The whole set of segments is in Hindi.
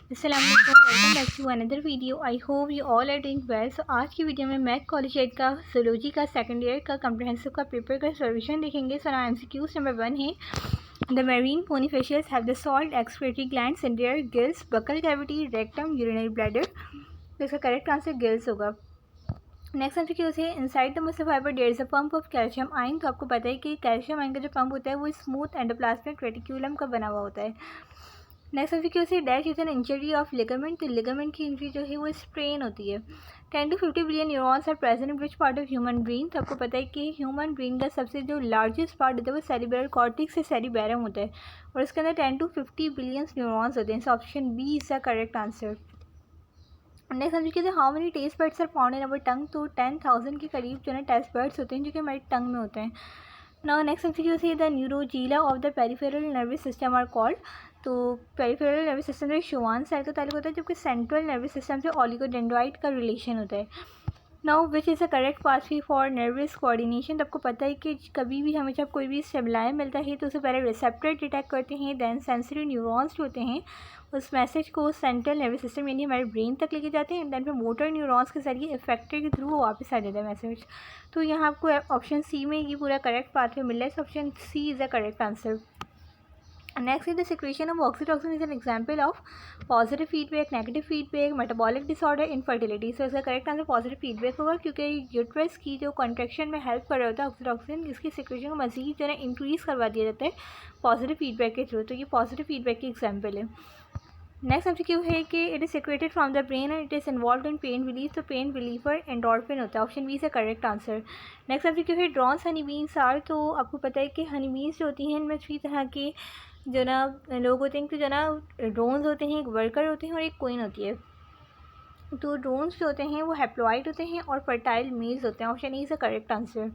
अस्सलामुअलैकुम, welcome back to another video. I hope you all are doing well. So आज की वीडियो में मैथ कॉलेज एड का जूलॉजी का सेकंड ईयर का कम्प्रहेंसिव का पेपर का सॉल्यूशन देखेंगे। सो नाउ एमसीक्यूज नंबर 1 है the marine bony fishes have the salt excretory glands in their gills, buccal cavity, rectum, urinary bladder. तो इसका करेक्ट आंसर गिल्स होगा। नेक्स्ट एमसीक्यूज है inside the muscle fibre there is a pump of calcium ion. तो आपको पता है कि कैल्शियम आयन का जो पंप होता है वो स्मूथ एंडोप्लाज्मिक रेटिक्यूलम का बना हुआ होता है। नेक्स्ट एमसीक्यू से dash is an injury of ligament. तो लिगामेंट की इंजरी जो है वो स्ट्रेन होती है। 10 to 50 billion neurons are present in which part of human brain. तो आपको पता है कि ह्यूमन ब्रेन का सबसे जो लार्जेस्ट पार्ट होता है वो सेरिब्रल कॉर्टेक्स से सेरिबेरम होता है और इसके अंदर 10 to 50 बिलियन न्यूरॉन्स होते हैं। So option B is the correct answer. Next MCQ से how many taste buds are found in our tongue. तो 10,000 के करीब जो है टेस्ट बर्ड्स होते हैं जो कि हमारे टंग में होते हैं। नाउ नेक्स्ट एमसीक्यू से the neuroglia of the peripheral nervous system are called. तो पेरिफेरल नर्वस सिस्टम से शुवान सेल का ताल्लुक होता है जबकि सेंट्रल नर्वस सिस्टम से ऑलिगोडेंड्राइट का रिलेशन होता है। Now which is the correct pathway for nervous coordination. तो आपको पता है कि कभी भी हमें जब कोई भी स्टिमुलाई मिलता है तो उससे पहले रिसेप्टर डिटेक्ट करते हैं, देन सेंसरी न्यूरॉन्स जो होते हैं उस मैसेज को सेंट्रल नर्वस सिस्टम यानी हमारे ब्रेन तक लेके जाते हैं, देन फिर मोटर न्यूरॉन्स के जरिए इफेक्टर के थ्रू वो वापस आ जाता है मैसेज। तो यहाँ आपको ऑप्शन सी में ये पूरा करेक्ट पाथवे मिल रहा है। Option C is the correct answer. Next is the secretion of oxytocin is an example of positive feedback, negative feedback, metabolic disorder, infertility. So इसका करेक्ट आंसर पॉजिटिव फीडबैक होगा क्योंकि यूट्रस की जो कॉन्ट्रैक्शन में हेल्प कर रहा होता है ऑक्सीटॉक्सिन, इसकी सिक्रेशन को मज़ीद जो है इंक्रीज़ करवा दिया जाता है पॉजिटिव फीडबैक के थ्रू। तो ये पॉजिटिव फीडबैक की एग्जाम्पल है। नेक्स्ट एमसीक्यू है कि it is secreted from the brain and it is involve in pain relief. तो पेन रिलीफर एंडोर्फिन होता है। ऑप्शन बी से करेक्ट आंसर। नेक्स्ट एमसीक्यू है ड्रोन्स हनी बीन्स आर। तो आपको पता है कि हनी बीन्स जो होती हैं इनमें थ्री तरह के जो ना लोग होते हैं कि जो ना ड्रोन्स होते हैं, एक वर्कर होते हैं और एक क्वीन होती है। तो ड्रोन्स जो होते हैं वो हैप्लॉइड होते हैं और फर्टाइल मेल्स होते हैं। Option E is the correct answer.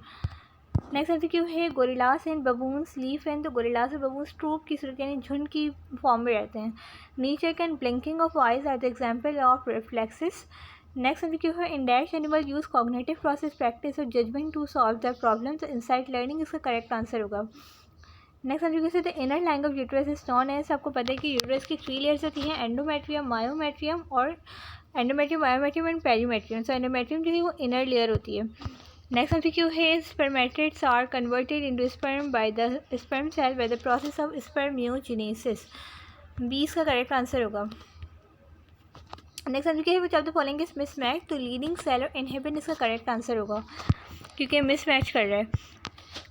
Next MCQ है gorillas and baboons live in. तो गोरिल्लास और बबून्स ट्रूप की सूरत यानी झुंड की फॉर्म में रहते हैं। Nature can blinking of eyes are the example of reflexes. Next MCQ है in dash animal use cognitive process practice और judgment to solve the problem. तो इनसाइट लर्निंग इसका करेक्ट आंसर होगा। नेक्स्ट एमसीक्यू से the inner line of uterus is known as. आपको पता है कि यूट्रस की 3 लेयर्स होती हैं, एंडोमेट्रियम, मायोमेट्रियम और endometrium, myometrium and perimetrium. So endometrium जो है वो इनर लेयर होती है। नेक्स्ट एमसीक्यू है spermatids are converted into sperm by the sperm cell by the process of spermiogenesis. B इसका करेक्ट आंसर होगा। नेक्स्ट एमसीक्यू है which of the following is mismatch. तो लीडिंग सेल और इनहिबिन इसका करेक्ट आंसर होगा क्योंकि मिसमैच कर रहा है।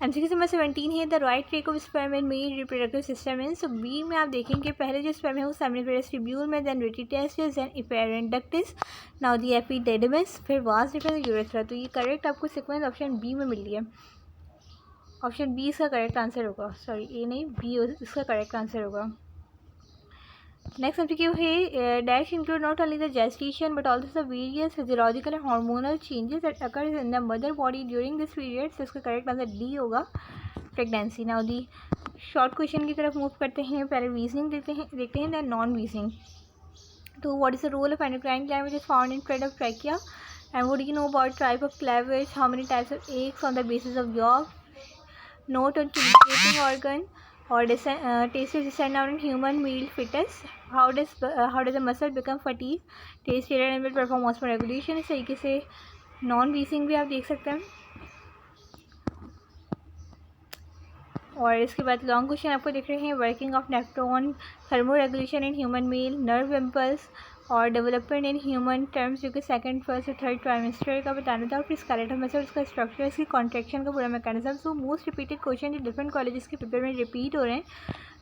एमसीक्यू नंबर 17 है the right track of sperm in male reproductive system in. So B में आप देखेंगे पहले जो स्पर्म है वो सेमिनिफेरस ट्यूब्यूल में, then rete testis, then efferent ductules, now the epididymis, फिर वास डिफरेंस यूरेथ्रा। तो ये करेक्ट आपको सीक्वेंस ऑप्शन बी में मिल रही है। ऑप्शन बी इसका करेक्ट आंसर होगा, सॉरी ए नहीं बी इसका करेक्ट आंसर होगा। नेक्स्ट एमसीक्यू है dash include not only the gestation but also the various physiological and hormonal changes that occurs in the mother body during this period. तो इसका करेक्ट आंसर डी होगा, pregnancy. Now the short question की तरफ मूव करते हैं। पहले रीजनिंग देखते हैं देन नॉन रीजनिंग। तो what is the role of endocrine gland which is found in front of trachea and what do you know about type of cleavage, how many types of eggs on the basis of yolk, note on communicating organ or taste is descend down in human male fetus, how does the muscle become fatigue, taste failure and will perform osmoregulation। इस तरीके से नॉन रीजनिंग भी आप देख सकते हैं। और इसके बाद लॉन्ग क्वेश्चन आपको दिख रहे हैं working of nephron, thermo regulation in human male, nerve impulse और डेवलपमेंट इन ह्यूमन टर्म्स जो कि सेकंड, फर्स्ट और थर्ड ट्राइमेस्टर का बताना था। और फिर स्केलेटल मसल उसका स्ट्रक्चर, इसकी कॉन्ट्रैक्शन का पूरा mechanism. So most repeated question जो डिफरेंट कॉलेजेस के पेपर में रिपीट हो रहे हैं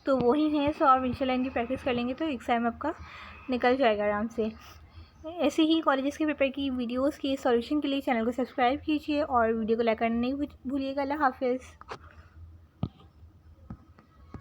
तो वही हैं। सो आप इंशाल्लाह इनकी प्रैक्टिस कर लेंगे तो एग्ज़ाम आपका निकल जाएगा आराम से। ऐसे ही कॉलेजेस के पेपर की वीडियोज़ के सॉल्यूशन के लिए चैनल को सब्सक्राइब कीजिए और वीडियो को लाइक करना नहीं भूलिएगा। अल्लाह हाफिज़।